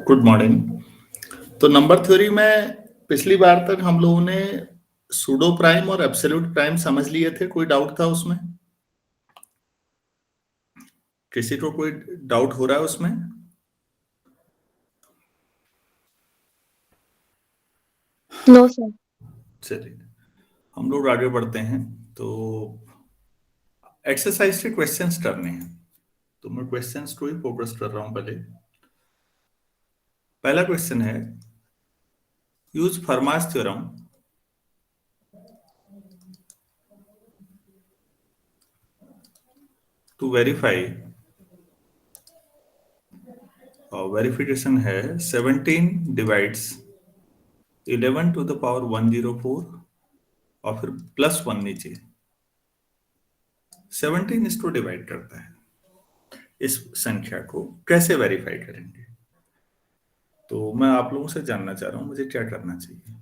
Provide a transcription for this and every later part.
Good morning. तो number theory में पिछली बार तक हम लोगों ने सूडो प्राइम और एब्सोल्यूट प्राइम समझ लिए थे। कोई डाउट था उसमें? किसी को कोई डाउट हो रहा है उसमें? No sir. चलिए हम लोग आगे बढ़ते हैं। तो एक्सरसाइज के क्वेश्चंस करने हैं, तो मैं क्वेश्चंस को ही फोकस कर रहा हूं। पहला क्वेश्चन है, use Fermat's theorem to verify. और वेरिफिकेशन है 17 डिवाइड्स 11 टू द पावर 104 और फिर +1 नीचे 17 इसको डिवाइड करता है। इस संख्या को कैसे वेरीफाई करेंगे? तो मैं आप लोगों से जानना चाह रहा हूं मुझे क्या करना चाहिए।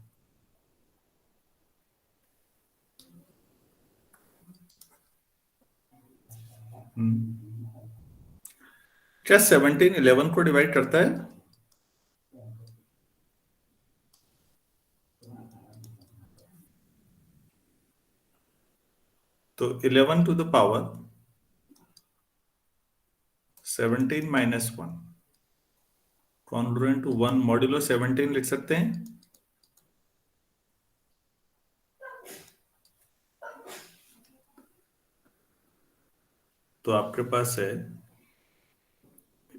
क्या 17 11 को डिवाइड करता है? तो 11 to the power 17 minus 1 congruent to 1 modulo 17 लिख सकते हैं। तो आपके पास है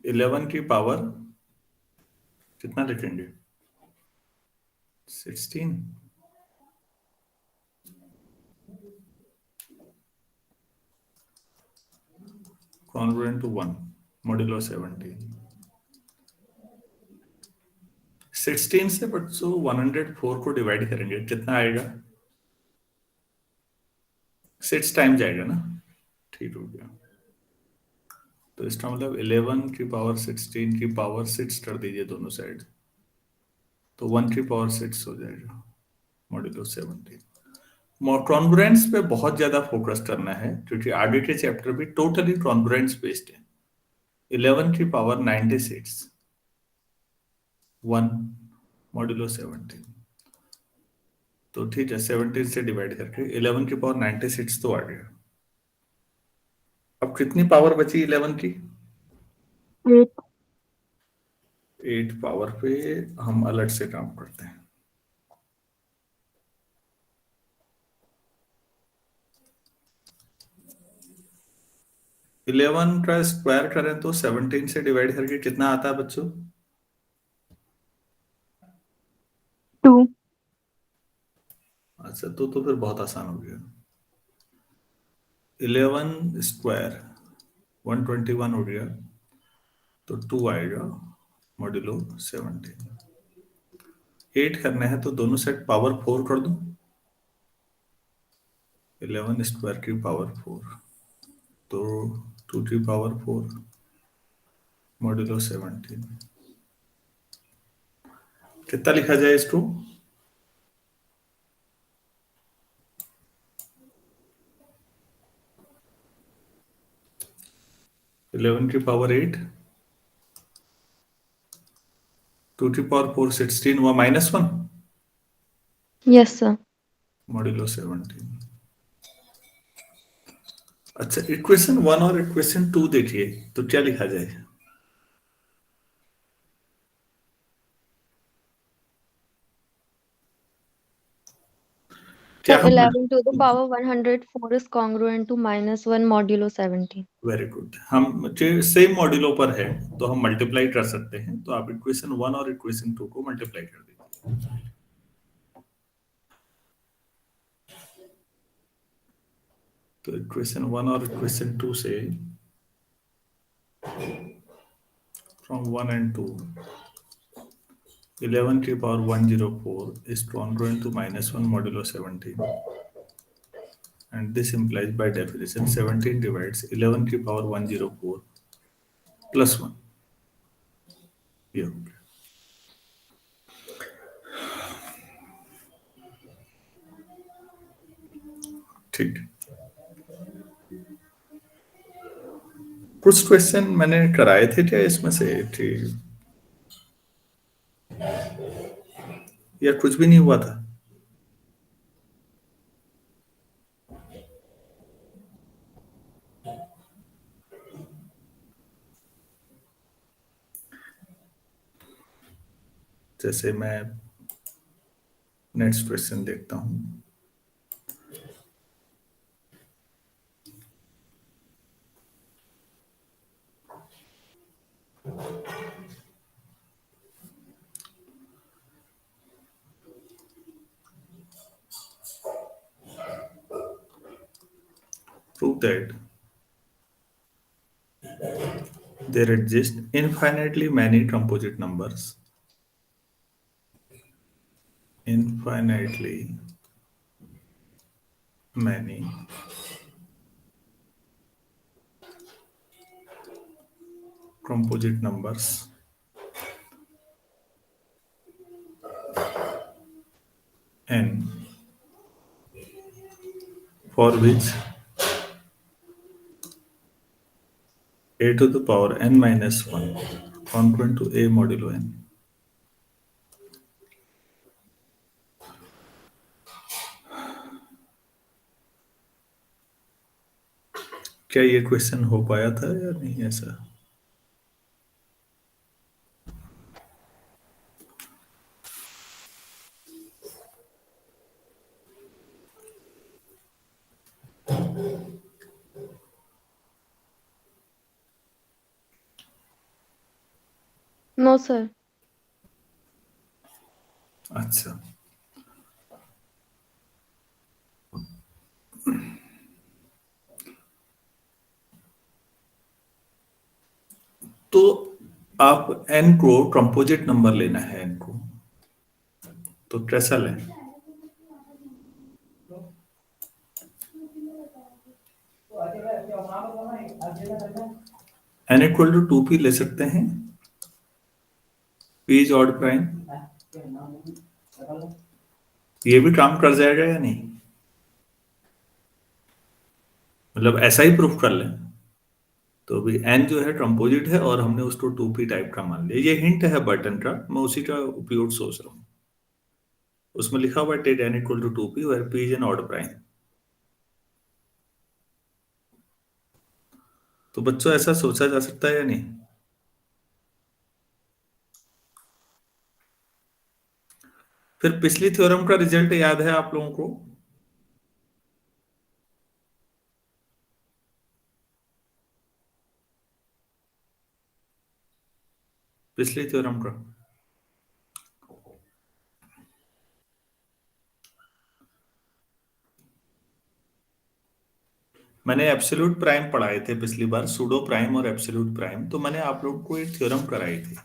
11 की पावर कितना लिखेंगे? 16 कॉन्ग्रुएंट टू 1 मॉड्यूलो 17। 16 से बच्चों 104 को डिवाइड करेंगे, कितना आएगा? 6 टाइम जाएगा ना। ठीक हो गया। तो इसका मतलब 11 की पावर 16 की पावर 6 कर दीजिए दोनों साइड, तो 1 की पावर 6 हो जाएगा मॉड्यूलो 17। कॉन्ग्रुएंस पे बहुत ज्यादा फोकस करना है क्योंकि आगे के चैप्टर भी टोटली कॉन्ग्रुएंस बेस्ड है। 11 की पावर 96 1 मॉड्यूलो 17। तो ठीक है, 17 से डिवाइड करके 11 की पावर 96 तो आ गया। अब कितनी पावर बची 11 की? 8। 8 पावर पे हम अलग से काम करते हैं। 11 का स्क्वायर करें तो 17 से डिवाइड करके कितना आता है बच्चों? 2। अच्छा, तो फिर बहुत आसान हो गया। 11 स्क्वायर 121 हो गया, तो 2 आएगा मॉड्यूलो 17। 8 करना है तो दोनों साइड पावर 4 कर दूं। 11 स्क्वायर की पावर 4, तो 2 की पावर 4 मॉड्यूलो 17। कितना लिखा जाए इसको? 11 की पावर 8, 2 की पावर 4 16 हुआ -1 यस सर। मॉड्यूलो 17। अच्छा, इक्वेशन 1 और इक्वेशन 2 देखिए, तो क्या लिखा जाए? क्या Sir, हम 11 to the power 104 is congruent to -1 modulo 17. Very good. हम सेम मॉड्यूलो पर है तो हम मल्टीप्लाई कर सकते हैं, तो आप इक्वेशन 1 और इक्वेशन 2 को मल्टीप्लाई कर दीजिए। तो इक्वेशन 1 और इक्वेशन 2 से फ्रॉम 1 एंड 2 11 की power 104 is congruent to -1 modulo 17, and this implies by definition 17 divides 11 की पावर 104 +1। ये हो गया। ठीक, कुछ क्वेश्चन मैंने कराए थे क्या इसमें से? ठीक, या कुछ भी नहीं हुआ था? जैसे मैं नेक्स्ट क्वेश्चन देखता हूं। Prove that there exist infinitely many composite numbers. Infinitely many composite numbers n for which a to the power n minus 1 congruent to a modulo n. क्या ये क्वेश्चन हो पाया था या नहीं ऐसा? No, sir. अच्छा, तो आप n को कंपोजिट नंबर लेना है, n को तो कैसा लें? n इक्वल टू 2p ले सकते हैं। p इज ऑड प्राइम, ये भी काम कर जाएगा या नहीं? मतलब ऐसा ही प्रूफ कर लें तो भी n जो है कंपोजिट है और हमने उसको 2p टाइप का मान लिया। ये हिंट है बटन का, मैं उसी का उपयोग सोच रहा हूँ। उसमें लिखा हुआ है take n equal to 2p where p is an odd prime. तो बच्चों ऐसा सोचा जा सकता है या नहीं? फिर पिछली थ्योरम का रिजल्ट याद है आप लोगों को? पिछली थ्योरम का मैंने एब्सोल्यूट प्राइम पढ़ाए थे पिछली बार, सूडो प्राइम और एब्सोल्यूट प्राइम। तो मैंने आप लोगों को एक थ्योरम कराई थी,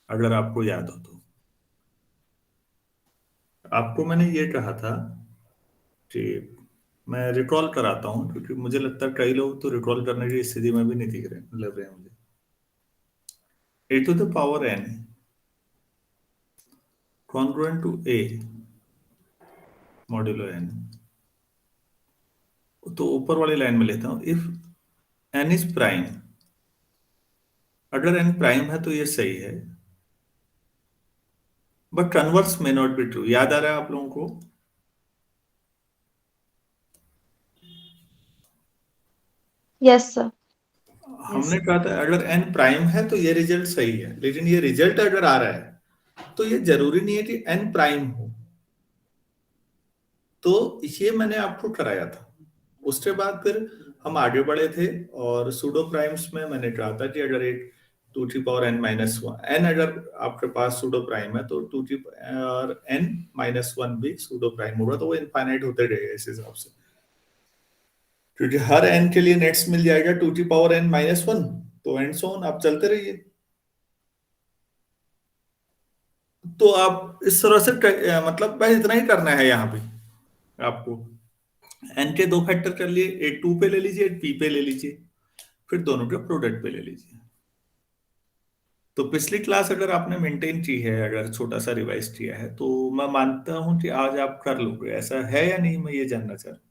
अगर आपको याद हो तो। आपको मैंने ये कहा था कि मैं रिकॉल कराता हूँ, क्योंकि मुझे लगता है कई लोग तो रिकॉल करने की स्थिति में भी नहीं दिख रहे लग रहे हैं मुझे। a to the power n congruent to a modulo n। तो ऊपर वाली लाइन में लेता हूं, इफ n इज प्राइम, अगर n प्राइम है तो ये सही है, but converse may not be true. याद आ रहा है आप लोगों को? Yes, sir. हमने कहा था अगर n प्राइम है तो ये रिजल्ट सही है, लेकिन ये रिजल्ट अगर आ रहा है तो ये जरूरी नहीं है कि n प्राइम हो। तो ये मैंने आपको कराया था। उसके बाद फिर हम आगे बढ़े थे और सूडो प्राइम्स में मैंने कहा था कि अगर एक 2n-1 n अगर आपके पास सूडो प्राइम है तो 2n-1 भी सूडो प्राइम होगा, तो वो इनफाइनाइट होते रहेगा इस हिसाब से, क्योंकि हर n के लिए नेक्स्ट मिल जाएगा 2n-1, तो एंड सो ऑन आप चलते रहिए। तो आप इस तरह से मतलब बस इतना ही करना है यहाँ पे आपको। n के दो फैक्टर कर लिए, एक 2 पे ले लीजिए, एक p पे ले लीजिए, फिर दोनों के प्रोडक्ट पे ले लीजिए। तो पिछली क्लास अगर आपने मेंटेन की है, अगर छोटा सा रिवाइज किया है, तो मैं मानता हूं कि आज आप कर लोगे। ऐसा है या नहीं, मैं ये जानना चाह रहा हूं।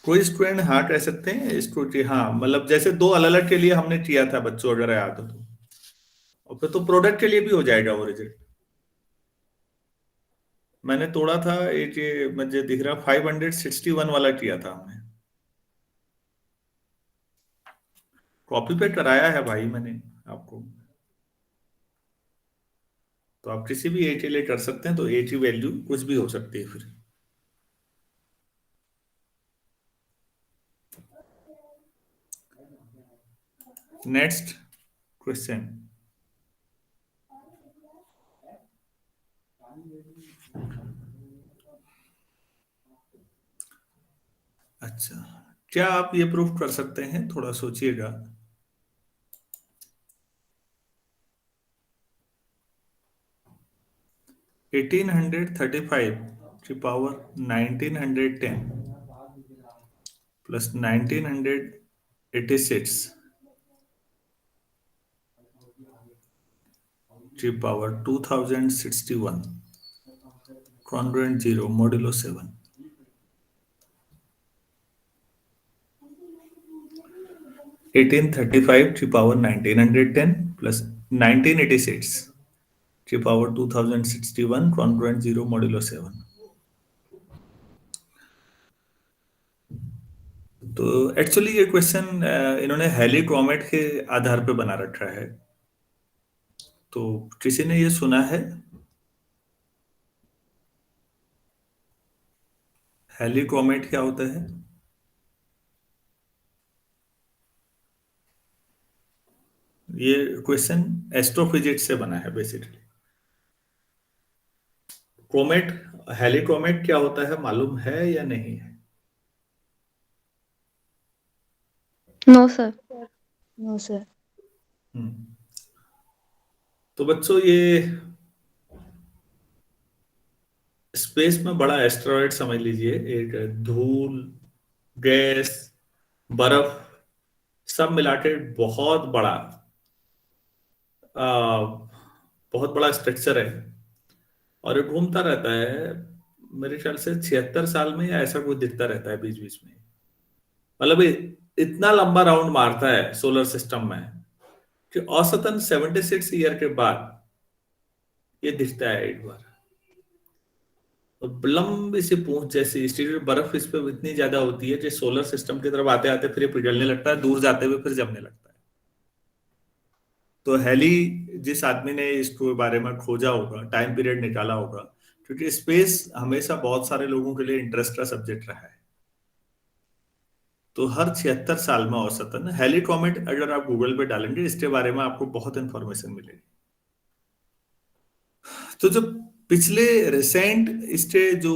कोई स्टूडेंट हाँ कह सकते हैं इसको कि हाँ, मतलब जैसे दो अलग अलग के लिए हमने किया था बच्चों, अगर याद हो तो। फिर तो प्रोडक्ट के लिए भी हो जाएगा वो रिजेक्ट। मैंने तोड़ा था एक, ये मुझे दिख रहा 561 वाला किया था हमने। कॉपी पे कराया है भाई मैंने आपको। तो आप किसी भी एट ले कर सकते हैं, तो एट वैल्यू कुछ भी हो सकती है फिर। Next question. अच्छा, क्या आप ये प्रूफ कर सकते हैं, थोड़ा सोचिएगा। 1835 की पावर 1910 प्लस 1986 की पावर 2061 कॉन्ग्रुएंट 0 मॉड्यूलो 7। 1835 की पावर 1910 प्लस 1986 की पावर 2061 कॉन्ग्रुएंट 0 मॉड्यूलो 7। तो एक्चुअली ये क्वेश्चन इन्होंने हैली कॉमेट के आधार पे बना रखा है। तो किसी ने ये सुना है हैली कॉमेट क्या होता है? ये क्वेश्चन एस्ट्रोफिजिक्स से बना है बेसिकली। कॉमेट, हैली कॉमेट क्या होता है मालूम है या नहीं है? No sir. No sir. Hmm. तो बच्चों ये स्पेस में बड़ा एस्टेरॉयड समझ लीजिए, एक धूल, गैस, बर्फ सब मिला के बहुत बड़ा स्ट्रक्चर है। और ये घूमता रहता है, मेरे ख्याल से 76 साल में या ऐसा कुछ दिखता रहता है बीच बीच में। मतलब इतना लंबा राउंड मारता है सोलर सिस्टम में कि औसतन 76 ईयर के बाद ये दिखता है एक बार। और लंबी सी पूंछ जैसी स्टील बर्फ इस पे इतनी ज्यादा होती है कि सोलर सिस्टम की तरफ आते आते फिर ये पिघलने लगता है, दूर जाते हुए फिर जमने लगता है। तो हैली, जिस आदमी ने इसके बारे में खोजा होगा, टाइम पीरियड निकाला होगा, क्योंकि स्पेस हमेशा बहुत सारे लोगों के लिए इंटरेस्ट का सब्जेक्ट रहा है। तो हर 76 साल में औसतन हैली कॉमेट अगर आप गूगल पे डालेंगे, इसके बारे में आपको बहुत इंफॉर्मेशन मिलेगी। तो जब पिछले रिसेंट इसके जो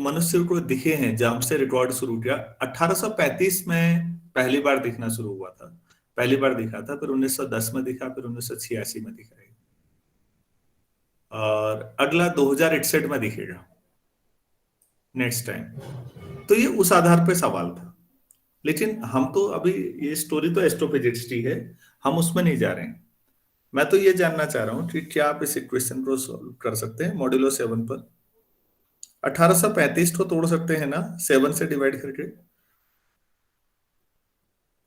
मनुष्य को दिखे हैं, जब से रिकॉर्ड शुरू किया 1835 में पहली बार दिखना शुरू हुआ था। पहली बार दिखा था, फिर 1910 में दिखा, फिर 1986 में दिखा, और अगला 2061 में दिखेगा नेक्स्ट टाइम। तो ये उस आधार पे सवाल था। लेकिन हम तो अभी, ये स्टोरी तो एस्ट्रोफिजिक्स की है, हम उसमें नहीं जा रहे हैं। मैं तो ये जानना चाह रहा हूं कि क्या आप इस इक्वेशन को सॉल्व कर सकते हैं मॉड्यूलो 7 पर? 1835 को तोड़ सकते हैं ना 7 से डिवाइड करके?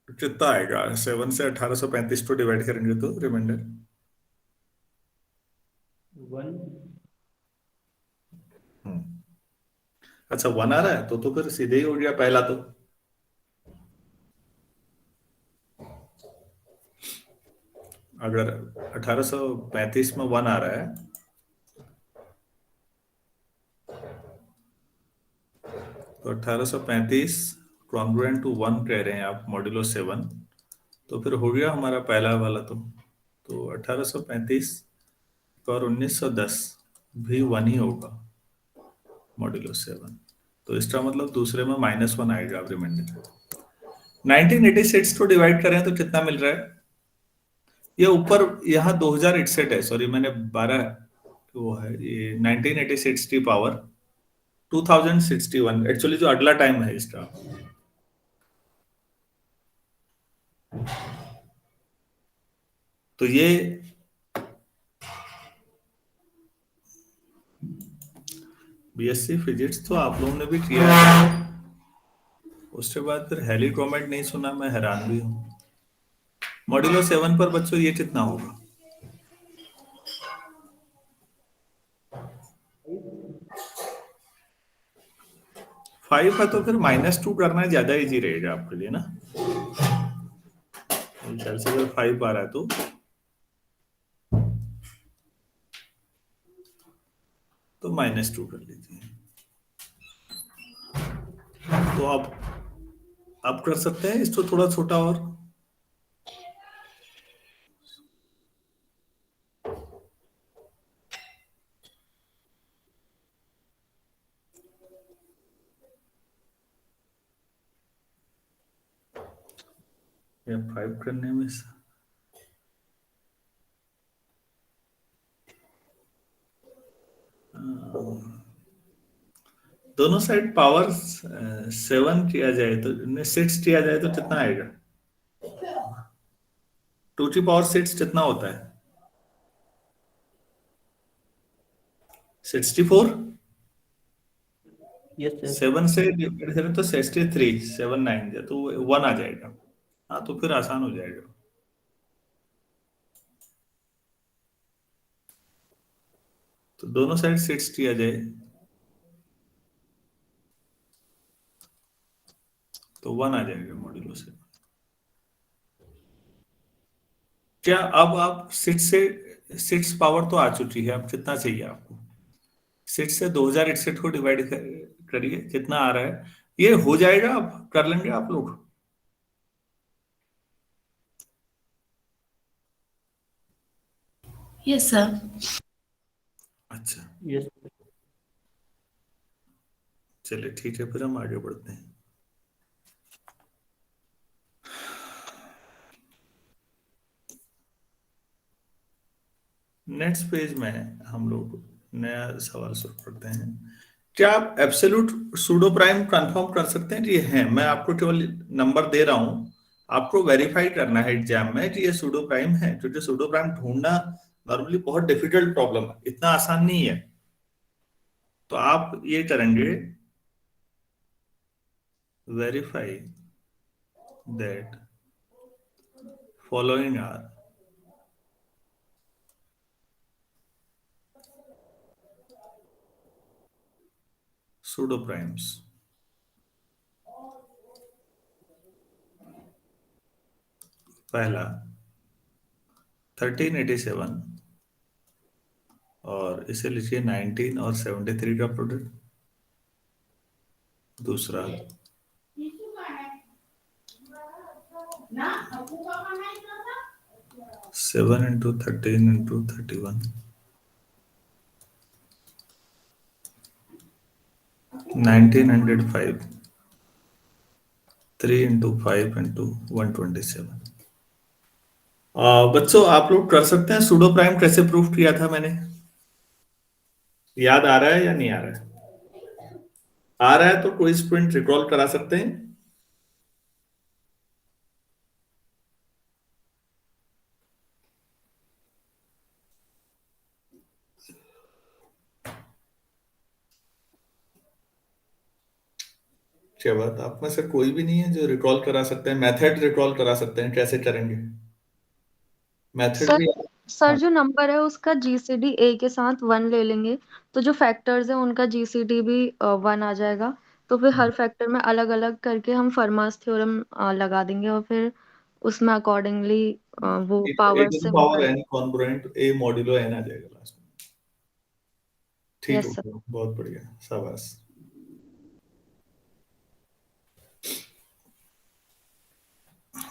कितना आएगा 7 से 1835 को डिवाइड करेंगे तो रिमाइंडर 1। अच्छा 1 आ रहा है, तो फिर सीधे ही हो गया पहला। तो अगर 1835 में 1 आ रहा है, तो 1835 कॉन्ग्रुएंट टू 1 कह रहे हैं आप मॉड्यूलो 7, तो फिर हो गया हमारा पहला वाला। तो 1835 और 1910 भी 1 ही होगा मॉड्यूलो 7। तो इसका मतलब दूसरे में -1 आएगा रिमाइंडर। 1986 को डिवाइड करें तो कितना मिल रहा है? ये ऊपर यहाँ 2061 है, सॉरी मैंने 12 वो है, ये 1986 की पावर 2061 एक्चुअली जो अगला टाइम है इसका। तो ये बीएससी फिजिक्स तो आप लोगों ने भी किया है, उसके बाद फिर हैली कॉमेट नहीं सुना, मैं हैरान भी हूं। मॉड्यूलो 7 पर बच्चों ये कितना होगा? 5 है तो फिर -2 करना ज्यादा इजी रहेगा आपके लिए ना। ख्याल से अगर 5 आ रहा है तो -2 कर लीजिए। तो आप कर सकते हैं इसको थोड़ा छोटा और। या 5 करने में दोनों साइड पावर 7 किया जाए तो 6 किया जाए तो कितना आएगा? 2 की पावर 6 कितना होता है? 64। Yes sir. 7 से डिवाइड करें तो 63, 7 9 तो 1 आ जाएगा। हाँ तो फिर आसान हो जाएगा। तो दोनों साइड 6 किया जाए तो 1 आ जाएगा मॉड्यूलो से। क्या अब आप 6 पावर तो आ चुकी है, अब कितना चाहिए आपको? 6 से 2061 को डिवाइड करिए, कितना आ रहा है? ये हो जाएगा, अब कर लेंगे आप लोग? Yes sir. अच्छा यस। चलिए ठीक है, फिर हम आगे बढ़ते हैं। नेक्स्ट पेज में हम लोग नया सवाल शुरू करते हैं। क्या आप एब्सोल्यूट सूडो प्राइम कंफर्म कर सकते हैं कि ये है? मैं आपको केवल नंबर दे रहा हूं, आपको वेरीफाई करना है एग्जाम में कि ये सूडो प्राइम है, क्योंकि सूडो प्राइम ढूंढना नॉर्मली बहुत डिफिकल्ट प्रॉब्लम है, इतना आसान नहीं है। तो आप ये करेंगे, verify that following are pseudo primes. पहला 1387 और इसे लिखिए 19 और 73 का प्रोडक्ट। दूसरा 7 इंटू 13 इंटू 31, 1905, 3 इंटू 5 इंटू 127। बच्चों आप लोग कर सकते हैं? सूडो प्राइम कैसे प्रूफ किया था मैंने? याद आ रहा है या नहीं आ रहा है? आ रहा है तो कोई स्टूडेंट रिकॉल करा सकते हैं? क्या बात, आप में से कोई भी नहीं है जो रिकॉल करा सकते हैं? मेथड रिकॉल करा सकते हैं, कैसे करेंगे मेथड सर भी? सर हाँ, जो नंबर है उसका जीसीडी ए के साथ 1 ले लेंगे, तो जो फैक्टर्स है उनका जीसीडी भी 1 आ जाएगा। तो फिर हर फैक्टर में अलग अलग करके हम फर्मास थ्योरम लगा देंगे, और फिर उसमें अकॉर्डिंगली वो ए पावर टू से वो पावर कर। एन कॉन्ग्रुएंट ए मॉड्यूलो एन आ जाएगा लास्ट में। ठीक हो यस सर। गया, बहुत बढ़िया, शाबाश।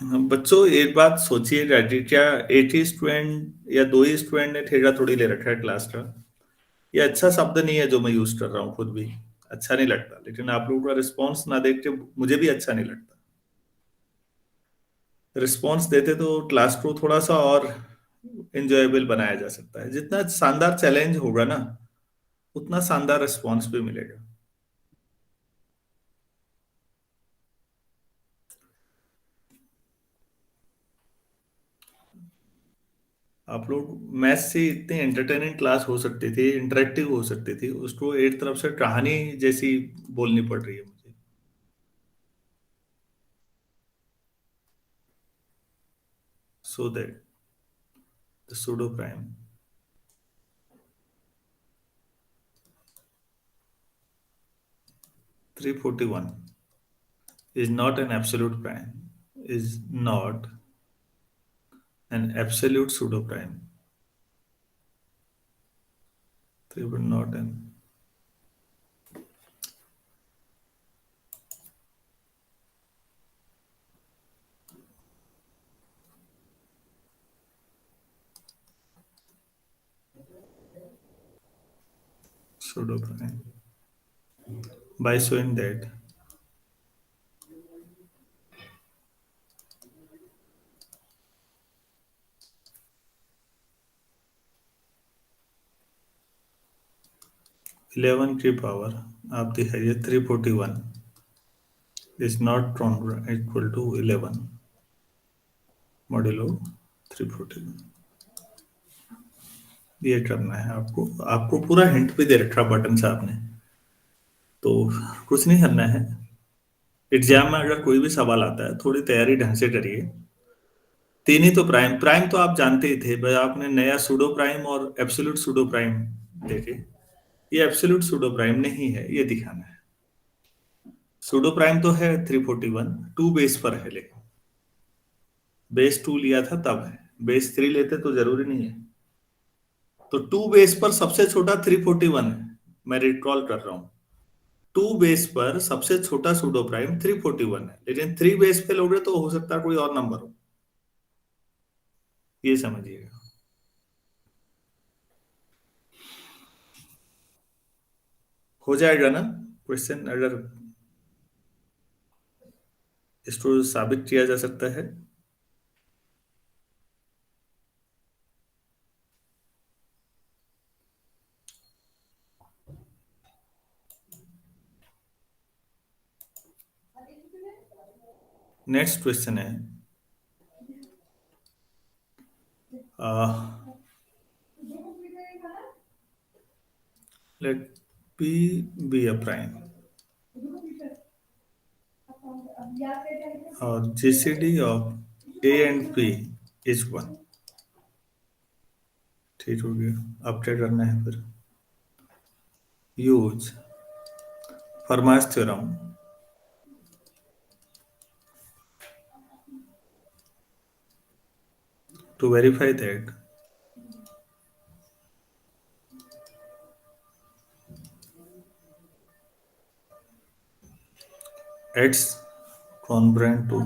बच्चों एक बात सोचिए, राजीव, क्या एक ही स्टूडेंट या दो ही स्टूडेंट ने ठेका थोड़ी ले रखा है क्लास का? ये अच्छा शब्द नहीं है जो मैं यूज कर रहा हूँ, खुद भी अच्छा नहीं लगता, लेकिन आप लोगों का रिस्पॉन्स ना देख के मुझे भी अच्छा नहीं लगता। रिस्पॉन्स देते तो क्लास को थोड़ा सा और इंजॉयबल बनाया जा सकता है। जितना शानदार चैलेंज होगा ना, उतना शानदार रिस्पॉन्स भी मिलेगा। आप लोग मैथ से इतनी एंटरटेनिंग क्लास हो सकती थी, इंटरेक्टिव हो सकती थी, उसको एक तरफ से कहानी जैसी बोलनी पड़ रही है मुझे। So that the pseudo prime 341 is not an absolute prime, is not an absolute pseudo prime. 3 but not an pseudo prime. By showing that 11 की पावर आप दिखाइए 341 is not equal to 11 modulo 341। ये करना है आपको, आपको पूरा हिंट भी दे रखा बटन साहब ने, तो कुछ नहीं करना है। एग्जाम में अगर कोई भी सवाल आता है थोड़ी तैयारी ढंग से करिए। तीन ही तो प्राइम, प्राइम तो आप जानते ही थे, बस आपने नया सूडो प्राइम और एब्सोल्यूट सूडो प्राइम देखे। ये एब्सोल्यूट सूडो प्राइम नहीं है, ये दिखाना है। सूडो प्राइम तो है 341, 2 बेस पर है, लेकिन बेस 2 लिया था तब है, बेस 3 लेते तो जरूरी नहीं है। तो 2 बेस पर सबसे छोटा 341 है, मैं रिकॉल कर रहा हूं। 2 बेस पर सबसे छोटा सूडो प्राइम 341 है, लेकिन 3 बेस पे लोगे तो हो सकता है कोई और नंबर हो, ये समझिएगा। हो जाएगा ना क्वेश्चन, अगर इसको साबित किया जा सकता है। नेक्स्ट क्वेश्चन है late P be a prime और GCD of A and P is 1। ठीक हो गया, अब क्या करना है फिर? Use Fermat's theorem to verify that x congruent to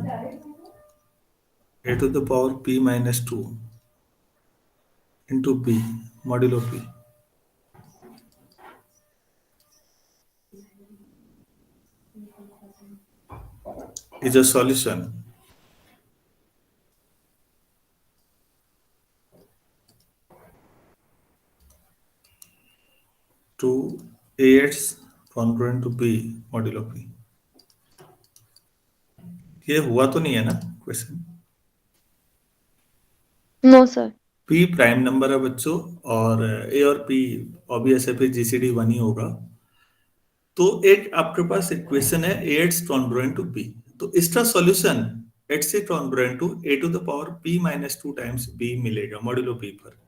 a to the power p minus 2 into p modulo p is a solution to ax congruent to p modulo p। ये हुआ तो नहीं है ना question? No sir. P prime number है बच्चों, और ए और पी ऑब्वियस है, फिर जीसीडी 1 ही होगा। तो एक आपके पास इक्वेशन है एक्स कॉन्ग्रुएंट टू पी, तो इसका solution X is congruent to A to the power P minus 2 times B मिलेगा मॉड्यूलो पी पर,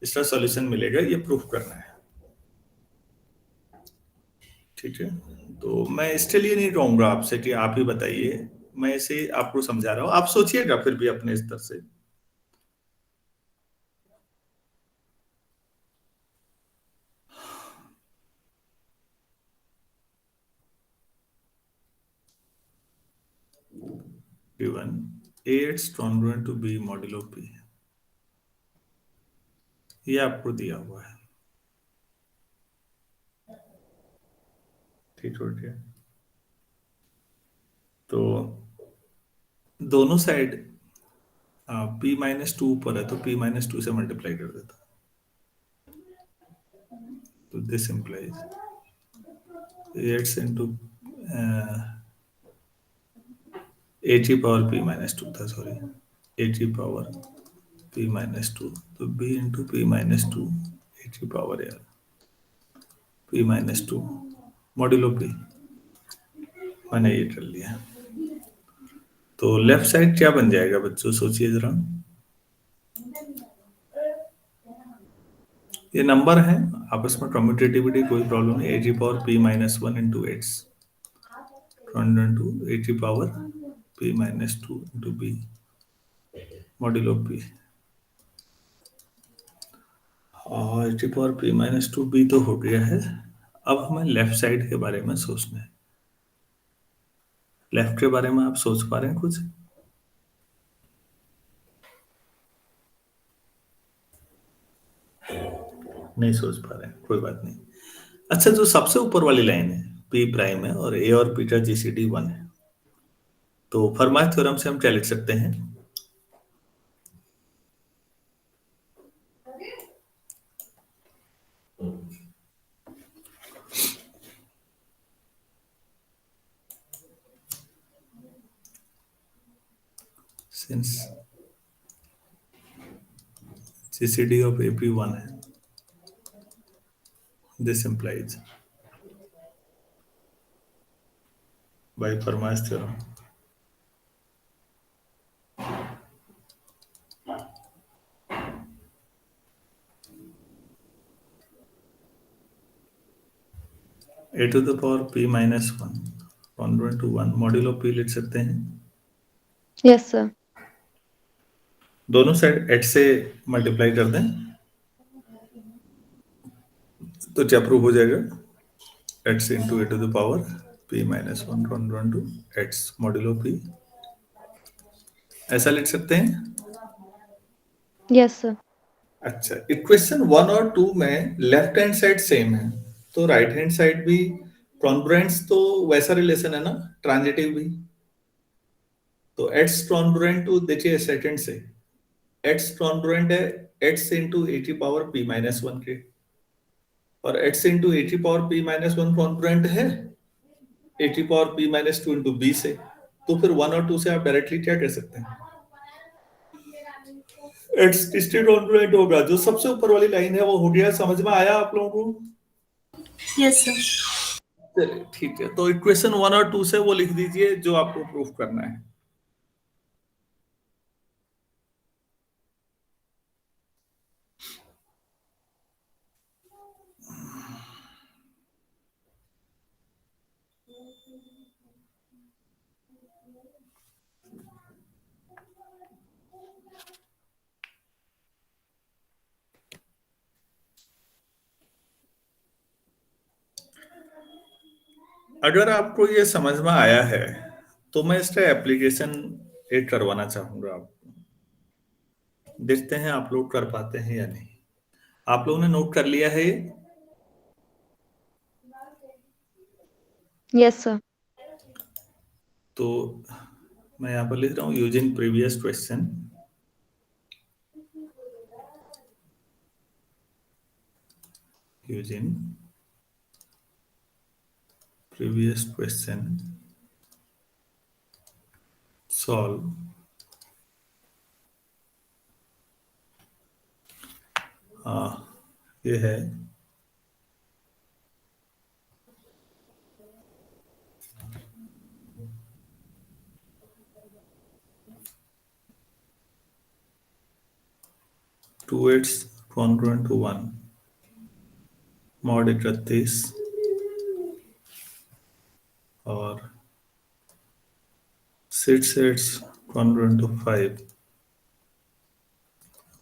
इसका सॉल्यूशन मिलेगा, ये प्रूफ करना है। ठीक है, तो मैं इसके लिए नहीं कहूंगा आपसे कि आप ही बताइए, मैं इसे आपको समझा रहा हूं, आप सोचिएगा फिर भी अपने स्तर से। given ax congruent to b modulo p, ये आपको दिया हुआ है। ठीक हो गया, तो दोनों साइड p माइनस 2 ऊपर है तो p माइनस 2 से मल्टीप्लाई कर देता, तो this implies ax into a की पावर p माइनस 2 था, सॉरी a की पावर p माइनस 2, तो b into p minus 2 a की पावर यार p माइनस 2 मॉड्यूलो p, मैंने ये कर लिया। तो लेफ्ट साइड क्या बन जाएगा बच्चों, सोचिए जरा। ये नंबर है, आपस में कम्यूटेटिविटी कोई प्रॉब्लम नहीं, ए जी power p minus 1 into x, 1 into 80 power p minus 2 into b modulo p। और 80 पावर p माइनस 2b तो हो गया है। अब हमें लेफ्ट साइड के बारे में सोचना है। लेफ्ट के बारे में आप सोच पा रहे हैं कुछ? नहीं सोच पा रहे हैं, कोई बात नहीं। अच्छा, जो सबसे ऊपर वाली लाइन है p प्राइम है और a और b का जीसीडी 1 है, तो फरमाए थ्योरम से हम क्या लिख सकते हैं? सिंस जीसीडी ऑफ ap 1 है, दिस implies by फरमाइश theorem a to the power p minus 1 1 to 1 modulo p लिख सकते हैं। Yes sir. दोनों साइड 8 से मल्टीप्लाई कर दें तो क्या प्रूव हो जाएगा? x into a to the power p minus 1 1 to x modulo p, ऐसा लिख सकते हैं। Yes sir. अच्छा, इक्वेशन 1 और 2 में लेफ्ट हैंड साइड सेम है, तो राइट हैंड साइड भी कॉन्ग्रुएंस, तो वैसा रिलेशन है ना, ट्रांजिटिव भी। तो x कॉन्ग्रुएंट टू, देखिए सेकंड से x कॉन्ग्रुएंट है x into 80 power p minus 1 के, और x into 80 power p minus 1 congruent है 80 power p minus 2 into b से। तो फिर 1 और 2 से आप डायरेक्टली क्या कह सकते हैं? x डिस्टिंक्ट कॉन्ग्रुएंट होगा। जो सबसे ऊपर वाली लाइन है वो हो गया। समझ में आया आप लोगों को? Yes sir. चलिए ठीक है, तो इक्वेशन 1 और 2 से वो लिख दीजिए जो आपको प्रूफ करना है। अगर आपको ये समझ में आया है तो मैं इसका एप्लीकेशन एक करवाना चाहूंगा आपको। देखते हैं आप लोग कर पाते हैं या नहीं। आप लोगों ने नोट कर लिया है? Yes sir. तो मैं यहाँ पर लिख रहा हूँ using previous question, using previous question solve ये है टू एट्स कॉन्ग्रुएंट टू 1 मॉड 31 और 6 एट्स congruent to 5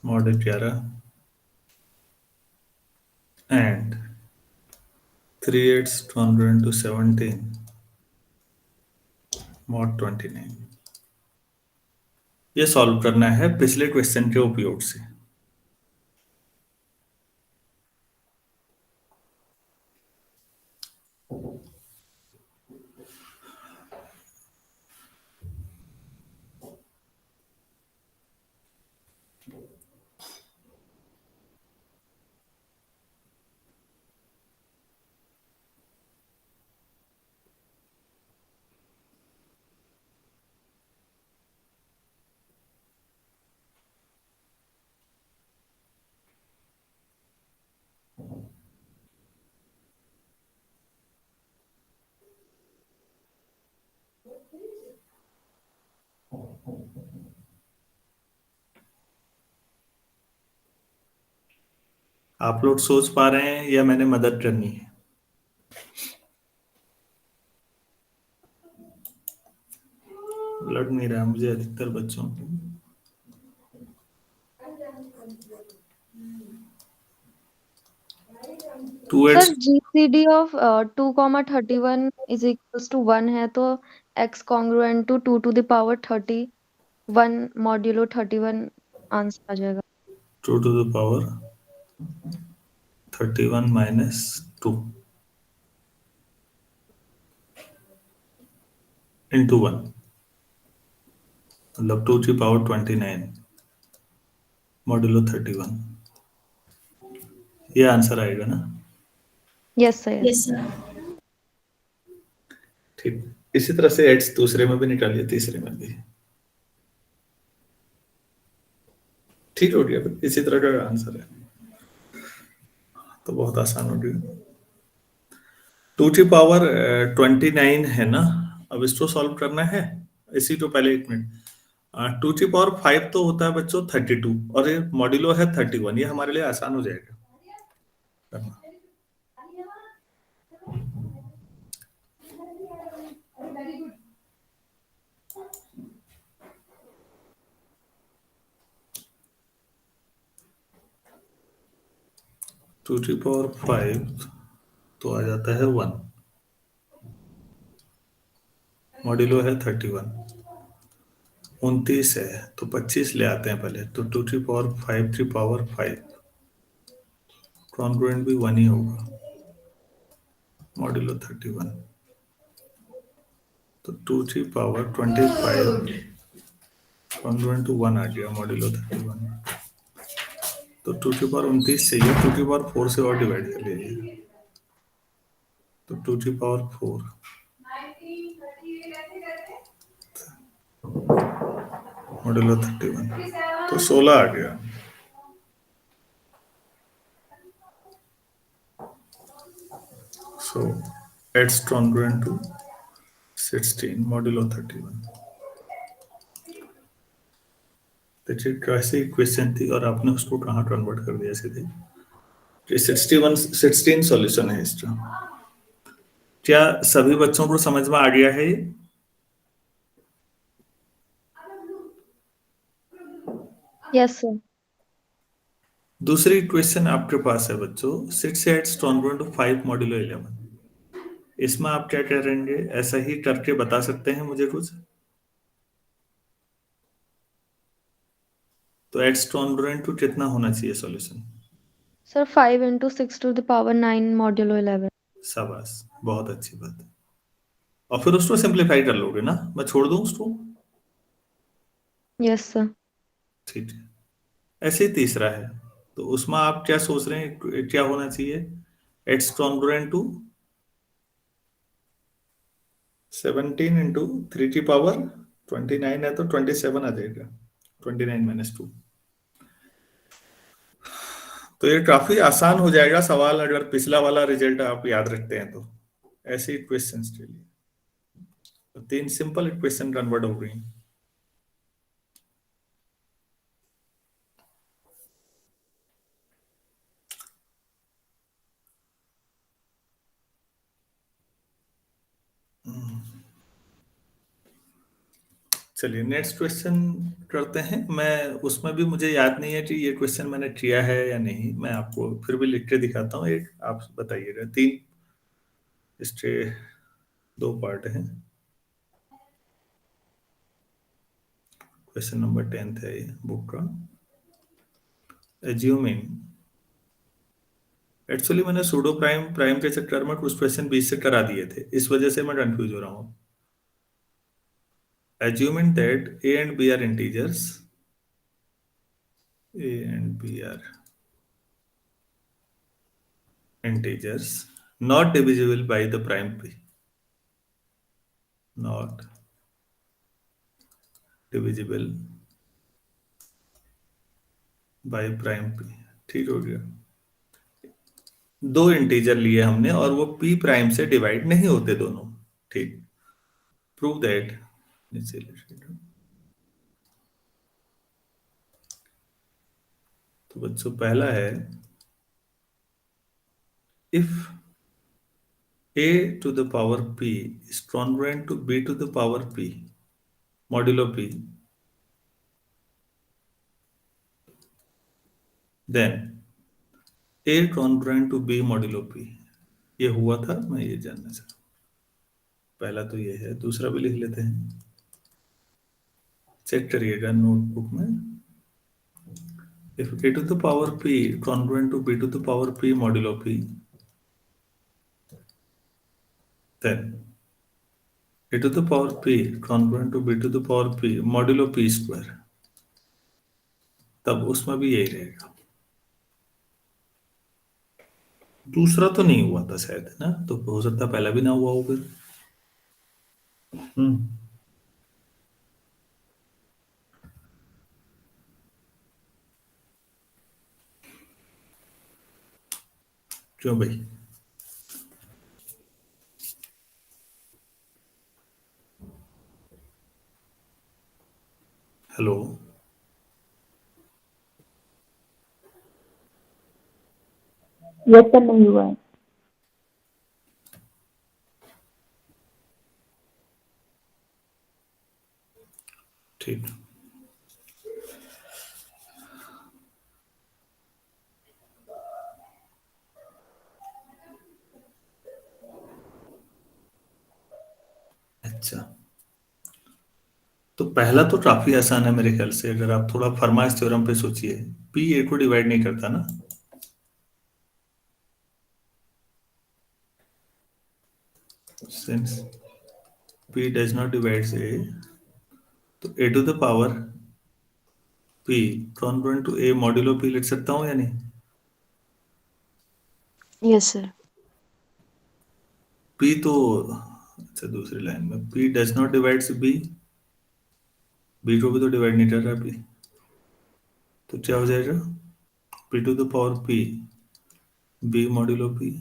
mod 11 and 3/8 congruent to 17 mod 29। ये सॉल्व करना है पिछले क्वेश्चन के उपयोग से। आप लोग सोच पा रहे हैं या मैंने मदद करनी है? लग नहीं रहा मुझे अधिकतर बच्चों को। 2x sir GCD of 2,31 is equals to 1 है, तो x congruent to 2 to the power 31 modulo 31 answer आ जाएगा। 2 to the power 31 minus 2 into 1, मतलब 2 की पावर 29 मॉड्यूलो 31, ये आंसर आएगा ना? Yes sir, Yes, sir. ठीक, इसी तरह से x दूसरे में भी निकालिए, तीसरे में भी। ठीक हो गया, फिर इसी तरह का आंसर है, तो बहुत आसान हो गया। 2 की पावर 29 है ना, अब इसको सॉल्व करना है। इसी तो पहले 1 मिनट, 2 की पावर 5 तो होता है बच्चों 32, और ये मॉड्यूलो है 31, ये हमारे लिए आसान हो जाएगा करना। 2 की पावर 5 तो आ जाता है 1, मॉड्यूलो है 31, 29 है तो 25 ले आते हैं पहले, तो 2 की पावर 5 की पावर 5, कॉन्ग्रुएंट भी 1 ही होगा, मॉड्यूलो 31, तो 2 की पावर 25 कॉन्ग्रुएंट टू 1 आ गया, मॉड्यूलो 31, तो 2 की पावर 29 चाहिए, 2 की पावर 4 से और डिवाइड कर लीजिए, तो 2 की पावर 4, मॉड्यूलो 31, तो 16 आ गया। So it's congruent to 16 modulo 31। देखिए कैसे क्वेश्चन थी और आपने उसको कहाँ कन्वर्ट कर दिया सीधे। ये 16 सॉल्यूशन है इसका। क्या सभी बच्चों को समझ में आ गया है ये? Yes sir. दूसरी क्वेश्चन आपके पास है बच्चों, 6 8 congruent to 5 modulo 11। इसमें आप क्या करेंगे, ऐसा ही करके बता सकते हैं मुझे कुछ? तो x congruent to कितना होना चाहिए solution? Sir 5 into 6 to the power 9 modulo 11। शाबाश, बहुत अच्छी बात है। और फिर उसको सिंप्लीफाई कर लोगे ना, मैं छोड़ दूं उसको? Yes sir. ठीक है, ऐसे ही तीसरा है, तो उसमें आप क्या सोच रहे हैं, क्या होना चाहिए? एक्स कॉन्ग्रुएंट टू 17 इंटू 3 की पावर 29 है तो 27 आ जाएगा, 29 माइनस 2। तो ये काफी आसान हो जाएगा सवाल, अगर पिछला वाला रिजल्ट आप याद रखते हैं तो। ऐसे क्वेश्चंस के लिए तो 3 सिंपल इक्वेशन कन्वर्ट हो गई। चलिए नेक्स्ट क्वेश्चन करते हैं। मैं उसमें भी मुझे याद नहीं है कि ये क्वेश्चन मैंने किया है या नहीं, मैं आपको फिर भी लिख के दिखाता हूँ, एक आप बताइएगा। 3 इसके 2 पार्ट हैं। क्वेश्चन नंबर 10 है ये बुक का। एज्यूमिंग, एक्चुअली मैंने सूडो प्राइम प्राइम के चक्कर में कुछ क्वेश्चन बीच से करा दिए थे, इस वजह से मैं कंफ्यूज हो रहा हूँ। Assuming that A and B are integers, A and B are integers not divisible by the prime p, not divisible by prime p। ठीक हो गया, 2 इंटीजर लिए हमने और वो p प्राइम से डिवाइड नहीं होते दोनों। ठीक, प्रूव दैट, तो बच्चों पहला है, if a to the power p is congruent to b to the power p, modulo P, then A congruent to B modulo P. ये हुआ था, मैं ये जानना चाहता हूं। पहला तो ये है, दूसरा भी लिख लेते हैं, चेक करिएगा नोटबुक में। If A to the power P congruent to B to the power P modulo P, then A to the power P congruent to B to the power P modulo P square, तब उसमें भी यही रहेगा। दूसरा तो नहीं हुआ था शायद, है ना? तो हो सकता है पहला भी ना हुआ हो फिर। हम्म, क्यों भाई? हेलो, यस सर, नहीं हुआ है। ठीक। अच्छा, तो पहला तो काफी आसान है मेरे ख्याल से। अगर आप थोड़ा फरमाइश थ्योरम पे सोचिए, पी ए को डिवाइड नहीं करता ना, since p does not divides a, तो a to the power P congruent to a modulo p लिख सकता हूँ या नहीं? Yes sir. पी तो, अच्छा, दूसरी लाइन में P does not divides B, B को भी तो डिवाइड नहीं कर रहा पी, तो क्या हो जाएगा? P to the power P B modulo P.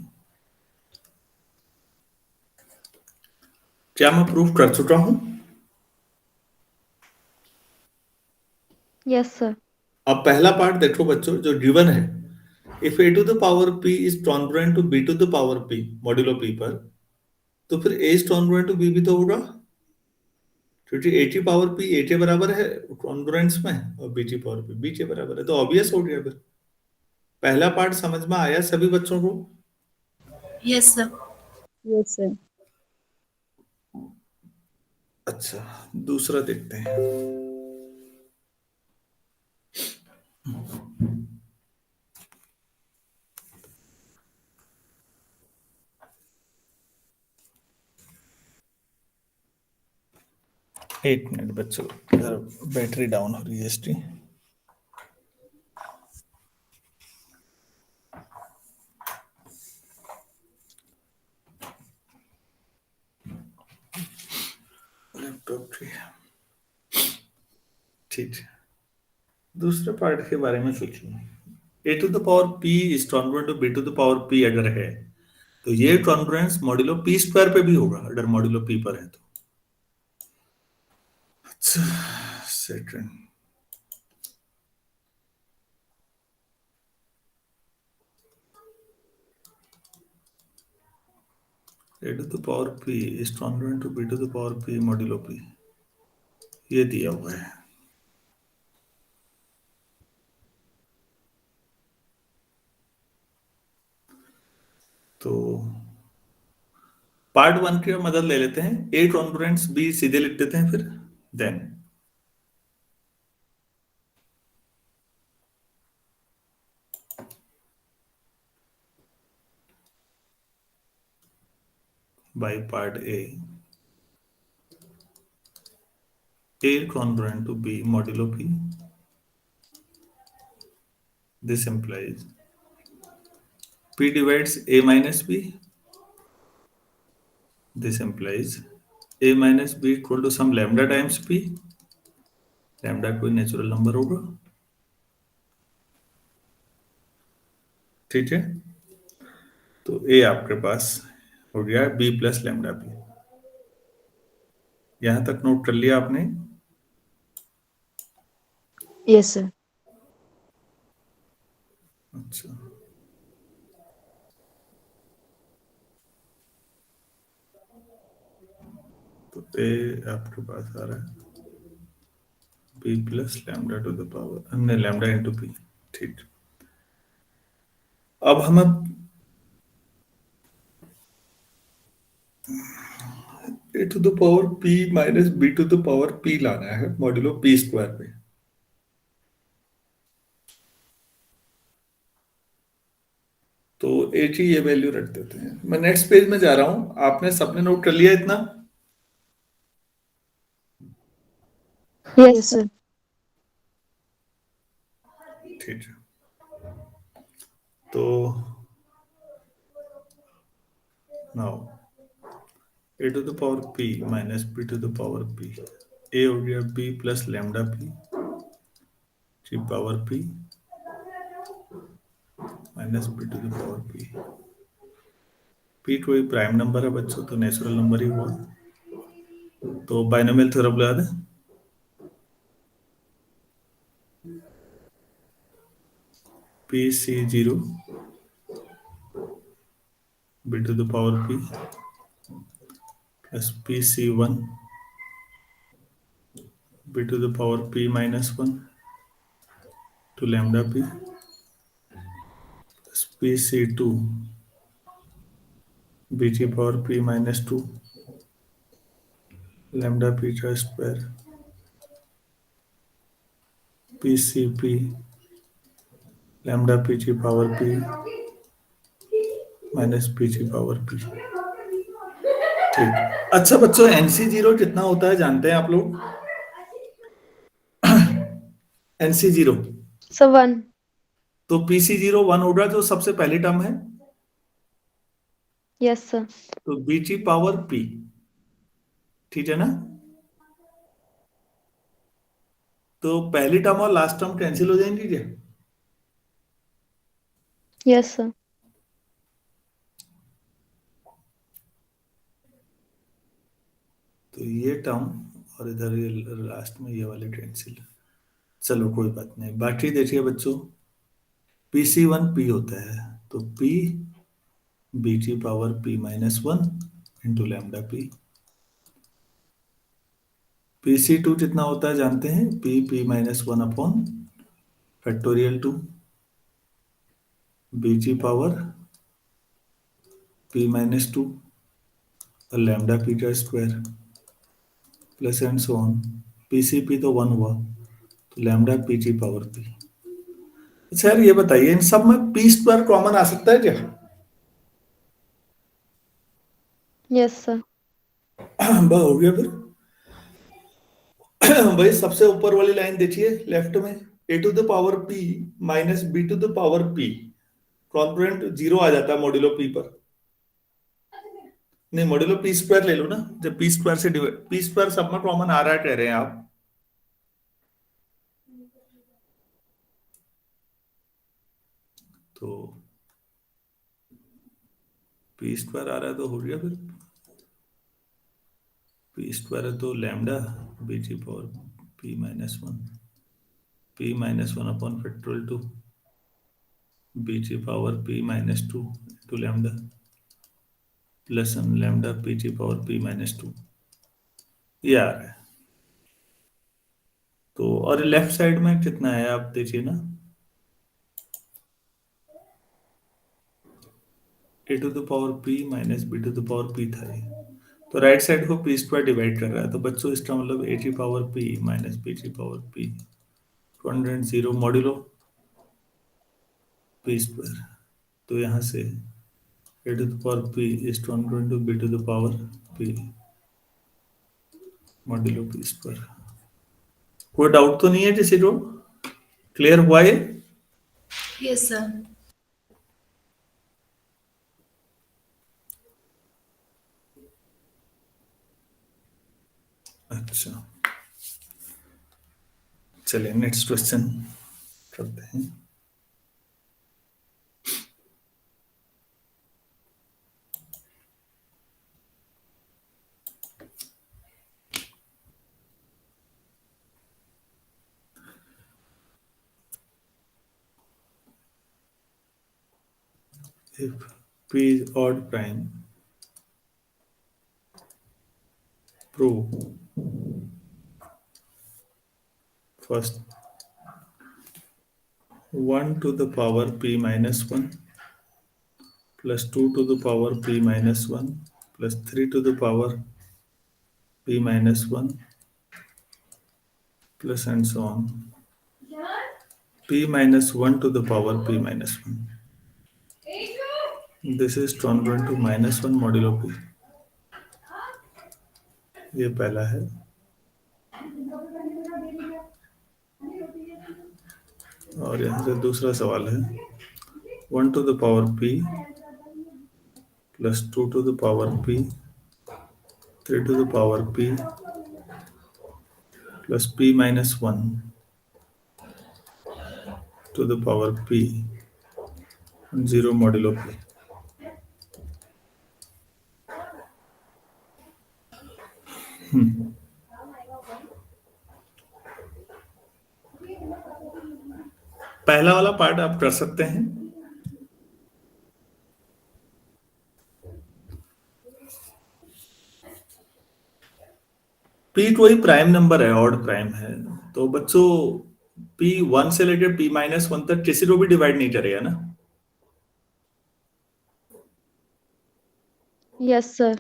क्या मैं प्रूफ कर चुका हूं? Yes sir. अब पहला पार्ट देखो बच्चों, जो गिवन है, if A to the power P is congruent to B to the power P modulo P पर, तो फिर A is congruent to B भी तो होगा, क्योंकि ए की पावर पी ए के बराबर है कॉन्ग्रुएंस में, और बी की पावर पी बी के बराबर है, तो ऑब्वियस हो गया फिर। पहला पार्ट समझ में आया सभी बच्चों को? Yes, sir. Yes sir. अच्छा, दूसरा देखते हैं। एक मिनट बच्चों, इधर बैटरी डाउन हो रही है इसकी। लैपटॉप की, ठीक है। दूसरे पार्ट के बारे में सोचिए। A to the power P is congruent to B to the power p अगर है, तो ये कॉन्ग्रुएंस मॉड्यूलो पी स्क्वायर पे भी होगा अगर मॉड्यूलो पी पर है तो। अच्छा, second, A to the power P is congruent to B to the power P modulo P, ये दिया हुआ है। तो पार्ट वन की मदद ले लेते हैं, ए कॉन्ग्रुएंट्स बी सीधे लिख देते हैं फिर, then by part A congruent to b modulo p, this implies p divides a minus b, this implies a minus b equal to some lambda times p, lambda कोई नेचुरल नंबर होगा, ठीक है? तो a आपके पास हो गया b plus lambda p। यहां तक नोट कर लिया आपने? Yes sir. अच्छा, तो a आपके पास आ रहा है p plus lambda to the power हमने लैम्डा इंटू पी। ठीक, अब हमें a to the power p minus B to the power p लाना है मॉड्यूलो p स्क्वायर पे। तो एक ही ये वैल्यू रख देते हैं। मैं नेक्स्ट पेज में जा रहा हूं, आपने सबने नोट कर लिया इतना? Yes sir. ठीक है, तो now A to the power p minus B to the power p, A हो गया p प्लस लैम्डा p की power p minus B to the power p। p कोई प्राइम नंबर है बच्चों, तो नेचुरल नंबर ही हुआ। तो बाइनोमियल थ्योरम लगा दें। PC0 b to the power p plus PC1 b to the power p minus 1 to lambda p plus PC2 b to the power p minus 2 lambda p का square PCP lambda p की power p minus p की power p। ठीक, अच्छा बच्चों NC0 कितना होता है जानते हैं आप लोग? NC0 sir 1। तो PC0 1 होगा जो सबसे पहली टर्म है, यस सर। तो b की पावर p, ठीक है ना? तो पहली टर्म और लास्ट टर्म कैंसिल हो जाएंगी क्या? Yes sir. तो ये टर्म और इधर ये लास्ट में ये वाले कैंसिल। चलो कोई बात नहीं, बाकी देखिए बच्चों, PC1 p होता है, तो p b की power p minus 1 into lambda p। PC2 कितना होता है जानते हैं? p minus 1 upon factorial 2 b की पावर p माइनस 2 और लैम्डा p का square plus and so on. PCP तो 1 हुआ, तो लैम्डा p की पावर p। अच्छा यार ये बताइए, इन सब में p स्क्वायर कॉमन आ सकता है क्या? Yes sir. बस हो गया फिर। भाई सबसे ऊपर वाली लाइन देखिए लेफ्ट में, a to the power p minus B to the power p, component zero आ जाता है मॉड्यूलो p पर। नहीं, मॉड्यूलो p स्क्वायर ले लो ना, जब p स्क्वायर से डिवाइड, p स्क्वायर सब में कॉमन आ रहा है कह रहे हैं आप। तो p स्क्वायर आ रहा है तो हो गया फिर। p स्क्वायर है तो लैम्डा b की power p minus 1, p minus 1 upon factorial 2 b की power p minus 2 into lambda plus lambda p की पावर p माइनस 2, ये आ रहा है। तो और लेफ्ट साइड में कितना है आप देखिए ना, a to the power p minus B to the power p था ये, तो राइट साइड को p स्क्वायर डिवाइड कर रहा है, तो बच्चों इसका मतलब a की पावर p माइनस b की power p 200 modulo p square. तो यहाँ से a to the power p is 200 b टू the power p modulo p square. कोई डाउट तो नहीं है किसी को? क्लियर हुआ ये? Yes, sir. अच्छा, चलिए नेक्स्ट क्वेश्चन करते हैं। If p is odd prime, prove first 1 to the power p minus 1 plus 2 to the power p minus 1 plus 3 to the power p minus 1 plus and so on. P minus 1 to the power p minus 1. This is congruent to minus 1 modulo p. ये पहला है. और यहाँ से दूसरा सवाल है 1 to the power p plus 2 to the power p 3 to the power p plus p minus 1 to the power p 0 modulo p. पहला वाला पार्ट आप कर सकते हैं. पी कोई प्राइम नंबर है, ऑड प्राइम है, तो बच्चों पी 1 से लेकर पी माइनस 1 तक किसी को भी डिवाइड नहीं करेगा ना. Yes sir.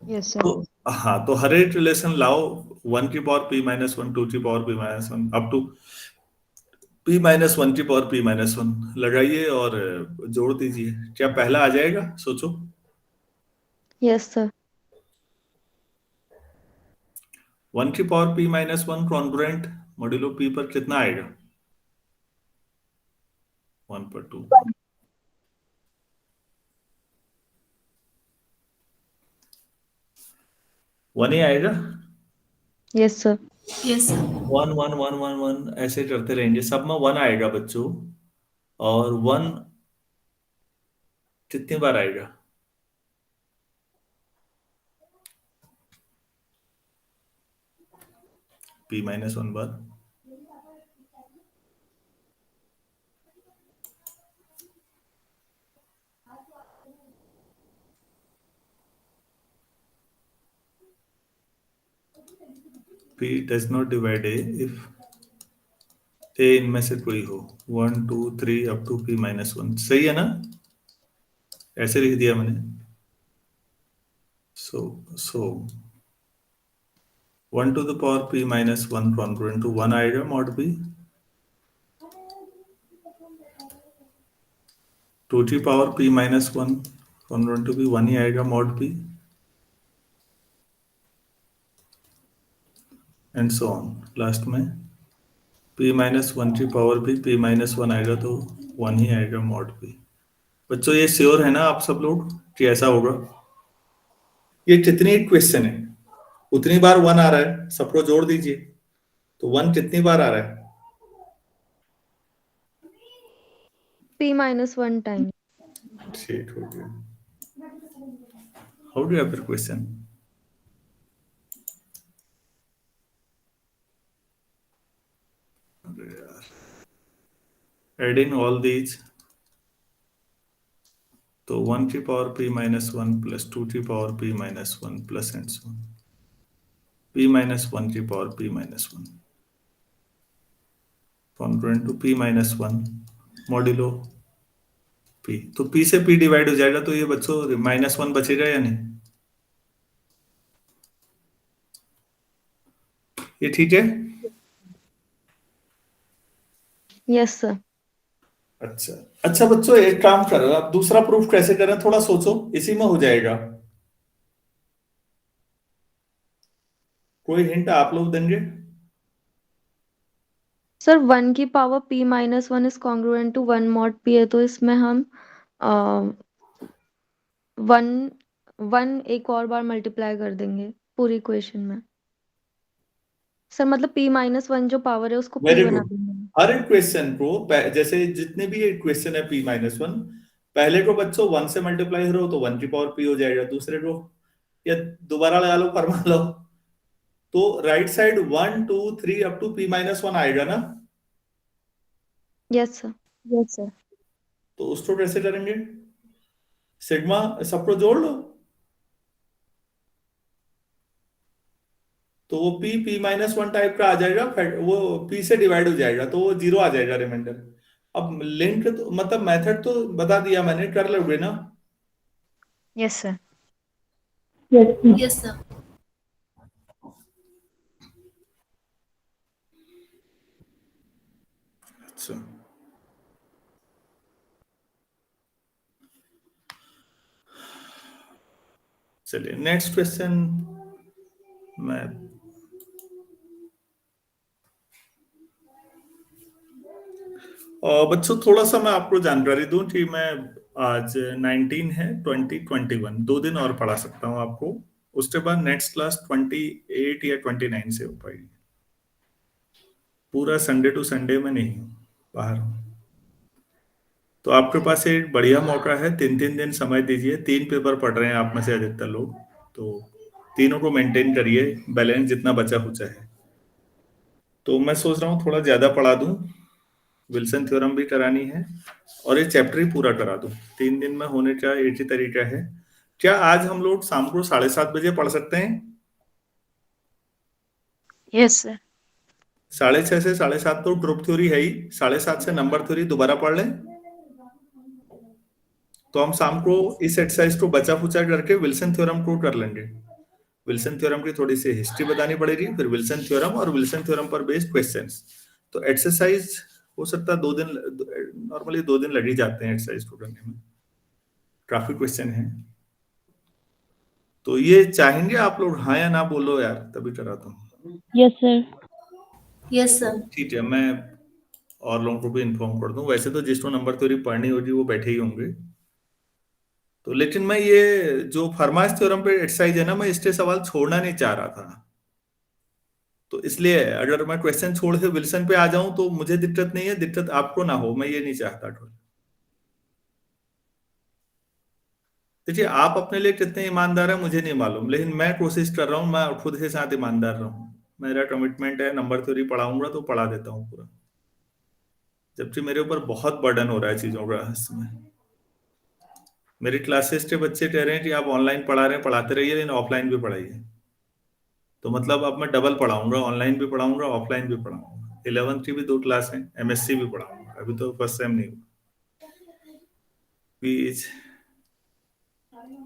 Yes, तो sir. हाँ, तो हर एक रिलेशन लाओ 1 की पावर पी माइनस 1 2 की power P minus 1 up to P minus 1 की पावर पी माइनस 1 लगाइए और जोड़ दीजिए. क्या पहला आ जाएगा? सोचो. Yes sir. 1 की power P minus 1 congruent modulo P पर कितना आएगा? 1 पर 2. वन ही आएगा. Yes sir. Yes, sir. 1 1 1 1 1 ऐसे करते रहेंगे, सब में 1 आएगा बच्चों. और 1 कितनी बार आएगा? p minus 1 bar. p does not divide a if a इनमें से कोई हो. 1 2 3 अप टू p माइनस 1. सही है ना? ऐसे लिख दिया मैंने. so 1 to the power p minus 1 congruent to 1 आएगा mod p. 2 की power p minus 1 congruent to p 1 ही आएगा mod p. And so on. Last में p minus 1 की पावर p minus 1 आएगा तो 1 ही आएगा mod p. बच्चों ये श्योर है ना आप सब लोग कि ऐसा होगा? ये कितनी क्वेश्चन है, उतनी बार 1 आ रहा है, सबको जोड़ दीजिए. तो 1 कितनी बार आ रहा है? p minus 1 time. ठीक हो गया. How do you have your question? Adding all these, तो 1 की पावर p minus 1 plus 2 की power p minus 1 plus and so on. p minus 1 की power p minus 1 congruent to p minus 1 modulo p. तो p से p divide हो जाएगा तो ये बच्चों -1 बचेगा या नहीं? ये ठीक है? Yes sir. अच्छा अच्छा बच्चों, एक काम करो, आप दूसरा प्रूफ कैसे करें थोड़ा सोचो, इसी में हो जाएगा. कोई हिंट आप लोग देंगे? सर 1 की power p minus 1 is congruent to 1 mod p है, तो इसमें हम 1 एक और बार मल्टीप्लाई कर देंगे पूरी इक्वेशन में. सर मतलब p minus 1 जो पावर है उसको p वेरी बना गुड. देंगे. हर एक क्वेश्चन को जैसे जितने भी इक्वेशन है p माइनस 1, पहले को बच्चों 1 से मल्टीप्लाई करो तो 1 की पावर p हो जाएगा. दूसरे को या दोबारा लगा लो, फरमा लो, तो right side 1 2 3 up to p minus 1 आएगा ना. Yes sir. Yes, sir. तो उसको कैसे करेंगे? सिग्मा सबको जोड़ लो. तो वो p -1 टाइप का आ जाएगा, वो p से डिवाइड हो जाएगा, तो वो 0 आ जाएगा रिमाइंडर। अब लिंक तो मतलब मेथड तो बता दिया मैंने, कर लोगे ना? Yes, sir. Yes, sir. अच्छा, चलिए नेक्स्ट क्वेश्चन। मैं बच्चों थोड़ा सा मैं आपको जानकारी दूं कि मैं आज 19 है, 20, 21 2 दिन और पढ़ा सकता हूं आपको। उसके बाद नेक्स्ट क्लास 28 या 29 से हो पाएगी। पूरा संडे टू संडे में नहीं हूं, बाहर हूं। तो आपके पास एक बढ़िया मौका है, 3-3 दिन समय दीजिए। 3 पेपर पढ़ रहे हैं आप में से अधिकतर लोग, तो तीनों को मेंटेन करिए, बैलेंस जितना बचा खुचा है। तो मैं सोच रहा हूँ थोड़ा ज्यादा पढ़ा दूं, विल्सन थ्योरम भी करानी है और ये चैप्टर ही पूरा करा दूं। 3 दिन में होने का एक ही तरीका है। क्या आज हम लोग शाम को 7:30 बजे पढ़ सकते हैं? Yes, sir. 6:30 से 7:30 तो ग्रुप थ्योरी है ही, 7:30 से नंबर थ्योरी दोबारा पढ़ लें। तो हम शाम को इस एक्सरसाइज को बचा खुचा करके विल्सन थ्योरम को कर लेंगे। विल्सन थ्योरम की थोड़ी सी हिस्ट्री बतानी पड़ेगी, फिर विल्सन थ्योरम और विल्सन थ्योरम पर बेस्ड क्वेश्चंस। तो एक्सरसाइज हो सकता है 2 दिन, नॉर्मली 2 दिन लग ही जाते हैं एक्सरसाइज को करने में, काफी क्वेश्चन है। तो ये चाहेंगे आप लोग हाँ या ना बोलो यार, तभी कराता हूँ। Yes, sir. Yes, sir. ठीक है, मैं और लोगों को भी इन्फॉर्म कर दूं। वैसे तो जिसको नंबर थ्योरी पढ़नी होगी वो बैठे ही होंगे। तो लेकिन मैं ये जो फरमास थ्योरम पे एक्सरसाइज है ना, मैं इसके सवाल छोड़ना नहीं चाह रहा था। तो इसलिए अगर मैं क्वेश्चन छोड़ के विल्सन पे आ जाऊं तो मुझे दिक्कत नहीं है, दिक्कत आपको ना हो, मैं ये नहीं चाहता। देखिए आप अपने लिए कितने ईमानदार है मुझे नहीं मालूम, लेकिन मैं कोशिश कर रहा हूँ मैं खुद के साथ ईमानदार रहूं। मेरा कमिटमेंट है, नंबर थ्योरी पढ़ाऊंगा तो पढ़ा देता हूँ पूरा, जबकि मेरे ऊपर बहुत बर्डन हो रहा है चीजों का इस समय। मेरी क्लासेस के बच्चे कह रहे हैं कि आप ऑनलाइन पढ़ा रहे हैं, पढ़ाते रहिए लेकिन ऑफलाइन भी पढ़ाइए। तो मतलब अब मैं डबल पढ़ाऊंगा, ऑनलाइन भी पढ़ाऊंगा, ऑफलाइन भी पढ़ाऊंगा। 11th की भी 2 क्लास है, एमएससी भी पढ़ाऊंगा। अभी तो फर्स्ट सेम नहीं हुआ। बीच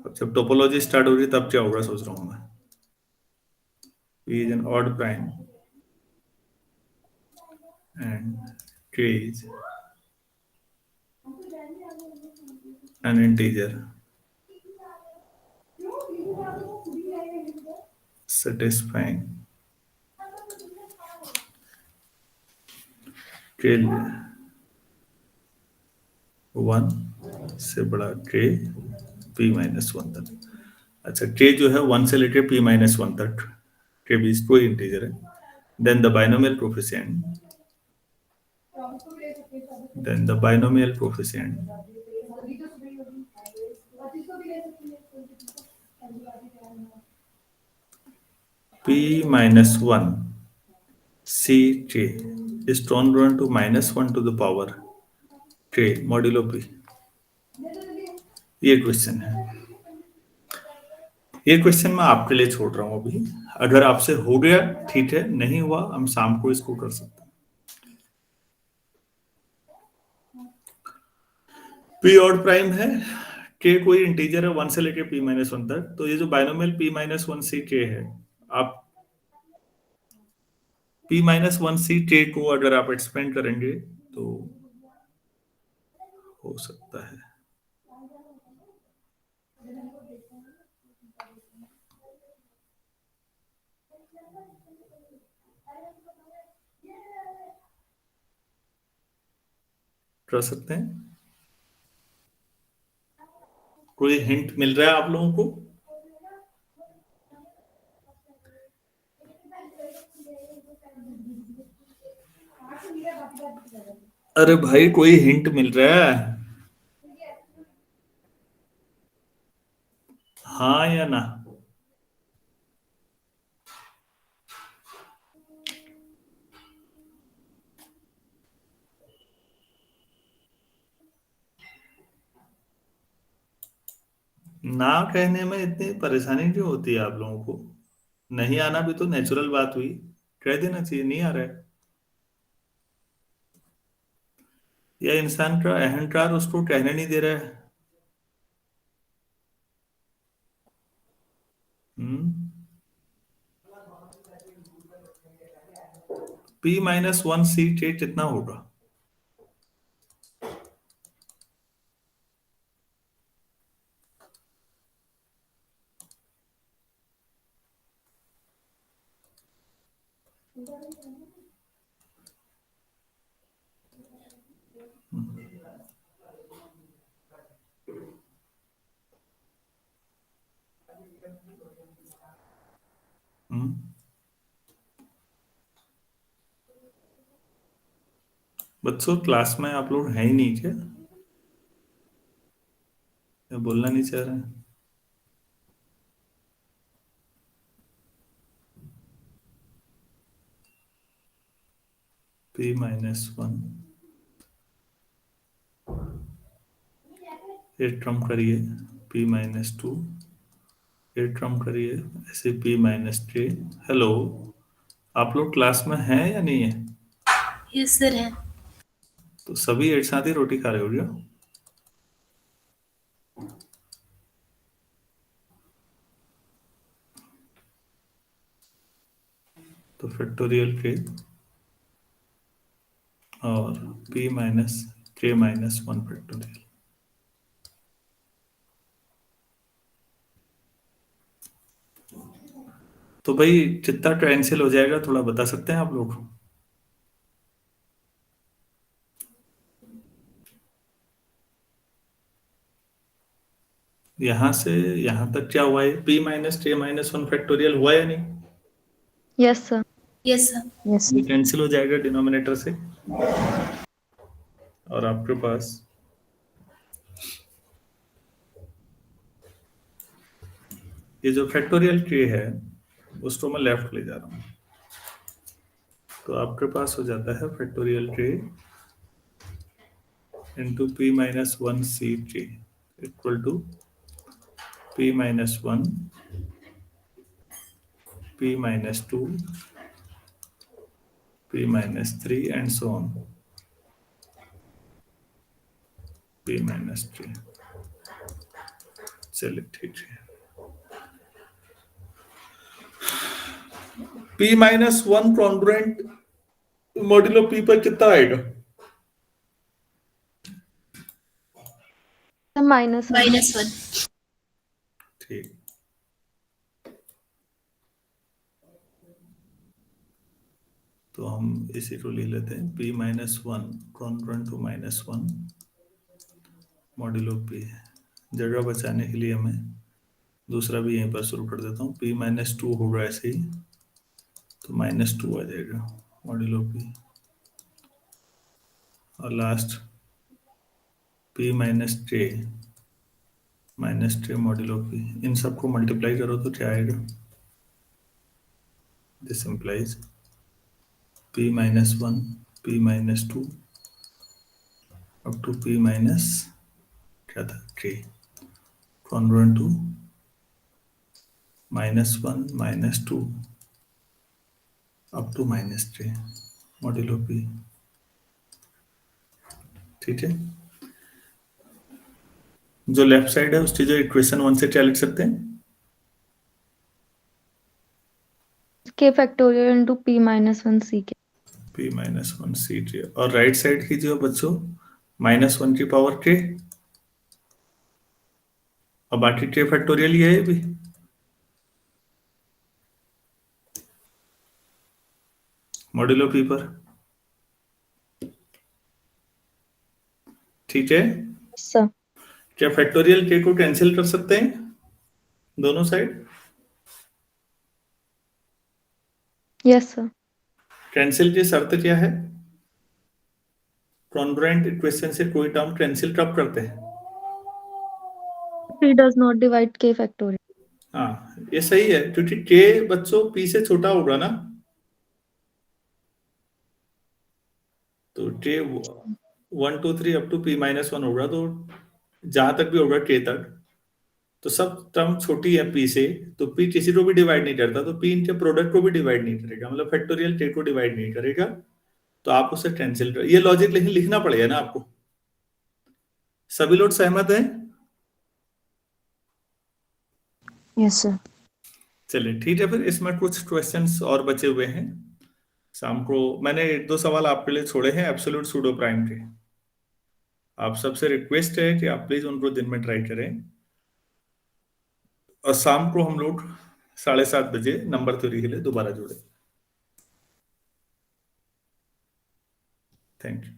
अब जब टोपोलॉजी स्टार्ट होगी तब क्या होगा सोच रहा हूँ मैं। P is an odd prime and K is an integer satisfying K 1 से बड़ा K P-1 तक। अच्छा, K जो है 1 से लेके P-1 तक के बीच कोई इंटीजर है। then the binomial coefficient P-1 Ck is transformed to -1 to the power K modulo P। ये क्वेश्चन है, ये क्वेश्चन मैं आपके लिए छोड़ रहा हूं अभी। अगर आपसे हो गया ठीक है, नहीं हुआ हम शाम को इसको कर सकते हैं। P ऑड प्राइम है, K कोई इंटीजर है 1 से लेके P-1 तक। तो ये जो बाइनोमियल P-1 Ck है, आप P-1 Ck को अगर आप एक्सपेंड करेंगे तो हो सकता है। कर सकते हैं। कोई हिंट मिल रहा है आप लोगों को? अरे भाई कोई हिंट मिल रहा है? हाँ या ना? ना कहने में इतनी परेशानी क्यों होती है आप लोगों को? नहीं आना भी तो नेचुरल बात हुई, कह देना चाहिए नहीं आ रहा है। या इंसान का अहंकार उसको कहने नहीं दे रहा है। P-1 C कितना होगा? हम्म बच्चों क्लास में आप लोग हैं ही नहीं क्या? या बोलना नहीं चाह रहे हैं? P-1 एक टर्म करिए, P-2 एक टर्म करिए, ऐसे P-3। हेलो, आप लोग क्लास में हैं या नहीं है? यस सर है। तो सभी एक साथ ही रोटी खा रहे हो क्या? तो फैक्टोरियल के और P-K-1 फैक्टोरियल। तो भाई कितना कैंसिल हो जाएगा थोड़ा बता सकते हैं आप लोग? यहां से यहां तक क्या हुआ है? P-K-1 फैक्टोरियल हुआ या नहीं? Yes sir. Yes sir. Yes, ये sir. कैंसिल हो जाएगा डिनोमिनेटर से, और आपके पास ये जो फैक्टोरियल ट्री है उसको मैं लेफ्ट ले जा रहा हूँ, तो आपके पास हो जाता है factorial three into P-1 C three equal to P-1 P-2 P-3 and so on P-3। चलिए ठीक है। P-1 कॉन्ग्रुएंट मॉड्यूलो P पर कितना आएगा? -1। -1। ठीक, तो हम इसी को ले लेते हैं P-1 congruent to -1 modulo P। जगह बचाने के लिए मैं दूसरा भी यहीं पर शुरू कर देता हूँ। P-2 होगा ऐसे ही, तो -2 आ जाएगा मॉड्यूलो P, और लास्ट P-K मॉड्यूलो P। इन सबको मल्टीप्लाई करो तो क्या आएगा? This implies P-1 P-2 up to P- क्या था K congruent to -1 -2 up to -3 modulo P। ठीक है, जो लेफ्ट साइड है उसकी जो इक्वेशन 1 से क्या लिख सकते हैं? K factorial into P-1 C के। P-1 C और राइट साइड की जो बच्चों -1 की पावर K, और बाकी K फैक्टोरियल ये है भी। मॉड्यूलो P पर, ठीक है। सर। क्या फैक्टोरियल K को कैंसिल कर सकते हैं दोनों साइड? Yes sir. कैंसिल की शर्त क्या है? कॉन्ग्रुएंट इक्वेशन से कोई टर्म कैंसिल कब करते हैं? P does not divide K factorial. हाँ ये सही है, क्योंकि K बच्चों P से छोटा होगा ना, तो K 1 2 3 अप टू P-1 होगा, तो जहां तक भी होगा K तक तो सब टर्म छोटी है पी से, तो पी किसी को भी डिवाइड नहीं करता, तो पी इनके प्रोडक्ट को भी डिवाइड नहीं करेगा, मतलब फैक्टोरियल के को डिवाइड नहीं करेगा, तो आप उसे कैंसिल कर, ये लॉजिक लेकिन लिखना पड़ेगा ना आपको। सभी लोग सहमत हैं? Yes, sir. चलिए ठीक है, फिर इसमें कुछ क्वेश्चंस और बचे हुए हैं। शाम को मैंने 1-2 सवाल आपके लिए छोड़े हैं एब्सोल्यूट सूडो प्राइम के। आप सबसे रिक्वेस्ट है कि आप प्लीज उनको दिन में ट्राई करें, और शाम को हम लोग 7:30 बजे नंबर थ्योरी के लिए दोबारा जुड़े। Thank you.